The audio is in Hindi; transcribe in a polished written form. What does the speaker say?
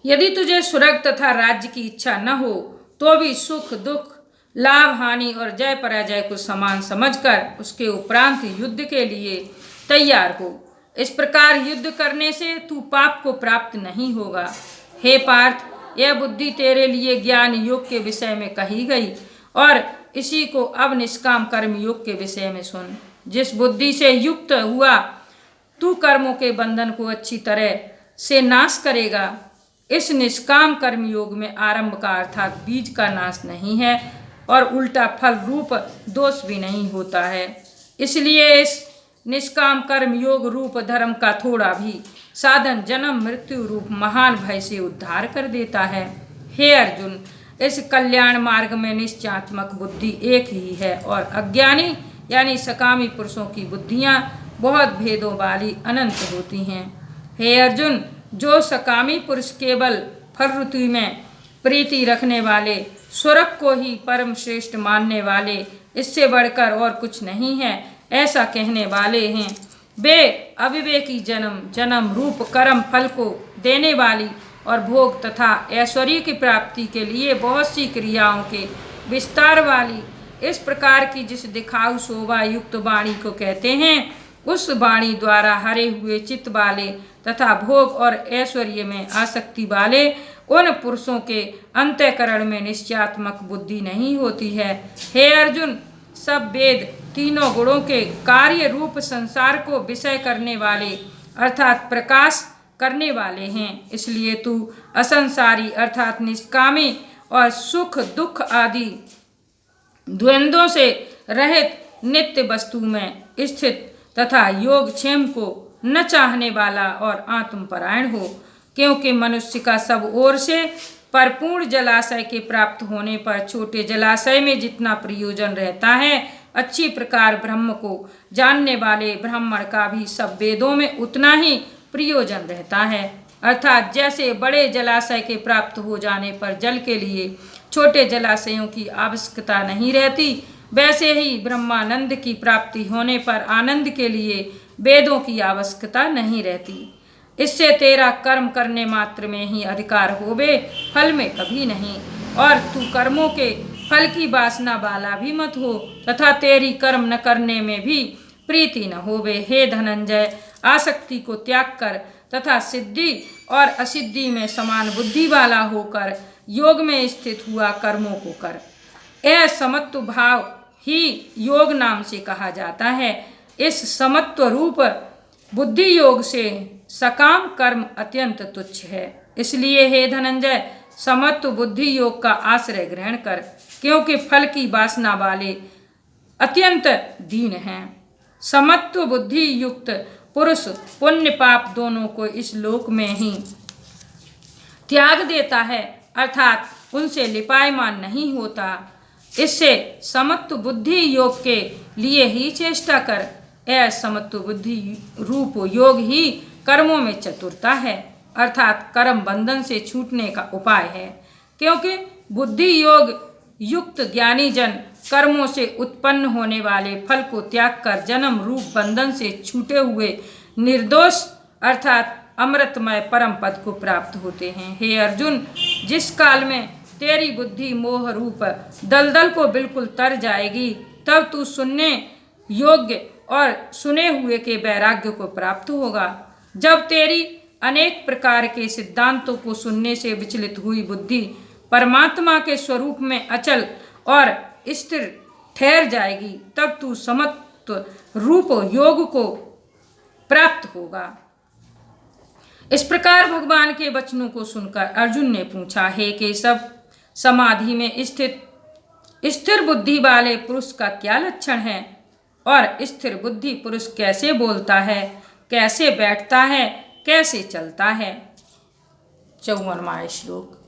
यदि तुझे स्वर्ग तथा राज्य की इच्छा न हो तो भी सुख दुख, लाभ हानि और जय पराजय को समान समझकर उसके उपरांत युद्ध के लिए तैयार हो। इस प्रकार युद्ध करने से तू पाप को प्राप्त नहीं होगा। हे पार्थ, यह बुद्धि तेरे लिए ज्ञान योग के विषय में कही गई और इसी को अब निष्काम कर्म योग के विषय में सुन। जिस बुद्धि से युक्त हुआ तू कर्मों के बंधन को अच्छी तरह से नाश करेगा। इस निष्काम कर्म योग में आरंभ का अर्थात बीज का नाश नहीं है और उल्टा फल रूप दोष भी नहीं होता है। इसलिए इस निष्काम कर्म योग रूप धर्म का थोड़ा भी साधन जन्म मृत्यु रूप महान भय से उद्धार कर देता है। हे अर्जुन, इस कल्याण मार्ग में निश्चयात्मक बुद्धि एक ही है और अज्ञानी यानी सकामी पुरुषों की बुद्धियां बहुत भेदों वाली अनंत होती हैं। हे अर्जुन, जो सकामी पुरुष केवल फल ऋतु में प्रीति रखने वाले, स्वर्ग को ही परम श्रेष्ठ मानने वाले, इससे बढ़कर और कुछ नहीं है ऐसा कहने वाले हैं, वे अविवेकी जन्म रूप कर्म फल को देने वाली और भोग तथा ऐश्वर्य की प्राप्ति के लिए बहुत सी क्रियाओं के विस्तार वाली इस प्रकार की जिस दिखाऊ शोभा युक्त वाणी को कहते हैं, उस वाणी द्वारा हरे हुए चित्त वाले तथा भोग और ऐश्वर्य में आसक्ति वाले उन पुरुषों के अंतःकरण में निश्चयात्मक बुद्धि नहीं होती है। हे अर्जुन, सब वेद तीनों गुणों के कार्य रूप संसार को विषय करने वाले अर्थात प्रकाश करने वाले हैं। इसलिए तू असंसारी अर्थात निष्कामी और सुख दुख आदि द्वंद्वों से रहित नित्य वस्तु में स्थित तथा योगक्षेम को न चाहने वाला और आत्मपरायण हो। क्योंकि मनुष्य का सब ओर से परिपूर्ण जलाशय के प्राप्त होने पर छोटे जलाशय में जितना प्रयोजन रहता है, अच्छी प्रकार ब्रह्म को जानने वाले ब्राह्मण का भी सब वेदों में उतना ही प्रयोजन रहता है। अर्थात जैसे बड़े जलाशय के प्राप्त हो जाने पर जल के लिए छोटे जलाशयों की आवश्यकता नहीं रहती, वैसे ही ब्रह्मानंद की प्राप्ति होने पर आनंद के लिए वेदों की आवश्यकता नहीं रहती। इससे तेरा कर्म करने मात्र में ही अधिकार होवे, फल में कभी नहीं। और तू कर्मों के फल की वासना वाला भी मत हो तथा तेरी कर्म न करने में भी प्रीति न होवे। हे धनंजय, आसक्ति को त्याग कर तथा सिद्धि और असिद्धि में समान बुद्धि वाला होकर योग में स्थित हुआ कर्मों को कर। यह समत्व भाव ही योग नाम से कहा जाता है। इस समत्व रूप बुद्धि योग से सकाम कर्म अत्यंत तुच्छ है। इसलिए हे धनंजय, समत्व बुद्धि योग का आश्रय ग्रहण कर, क्योंकि फल की वासना वाले अत्यंत दीन हैं। समत्व बुद्धि युक्त पुरुष पुण्य पाप दोनों को इस लोक में ही त्याग देता है, अर्थात उनसे लिपायमान नहीं होता। इससे समत्व बुद्धि योग के लिए ही चेष्टा कर। यह समत्व बुद्धि रूप योग ही कर्मों में चतुरता है, अर्थात कर्म बंधन से छूटने का उपाय है। क्योंकि बुद्धि योग युक्त ज्ञानी जन कर्मों से उत्पन्न होने वाले फल को त्याग कर जन्म रूप बंधन से छूटे हुए निर्दोष अर्थात अमृतमय परम पद को प्राप्त होते हैं। हे अर्जुन, जिस काल में तेरी बुद्धि मोह रूप दलदल को बिल्कुल तर जाएगी, तब तू सुनने योग्य और सुने हुए के वैराग्य को प्राप्त होगा। जब तेरी अनेक प्रकार के सिद्धांतों को सुनने से विचलित हुई बुद्धि परमात्मा के स्वरूप में अचल और स्थिर ठहर जाएगी, तब तू समत्व रूप योग को प्राप्त होगा। इस प्रकार भगवान के वचनों को सुनकर अर्जुन ने पूछा, हे केशव, समाधि में स्थित स्थिर बुद्धि वाले पुरुष का क्या लक्षण है और स्थिर बुद्धि पुरुष कैसे बोलता है, कैसे बैठता है, कैसे चलता है। 54वां श्लोक।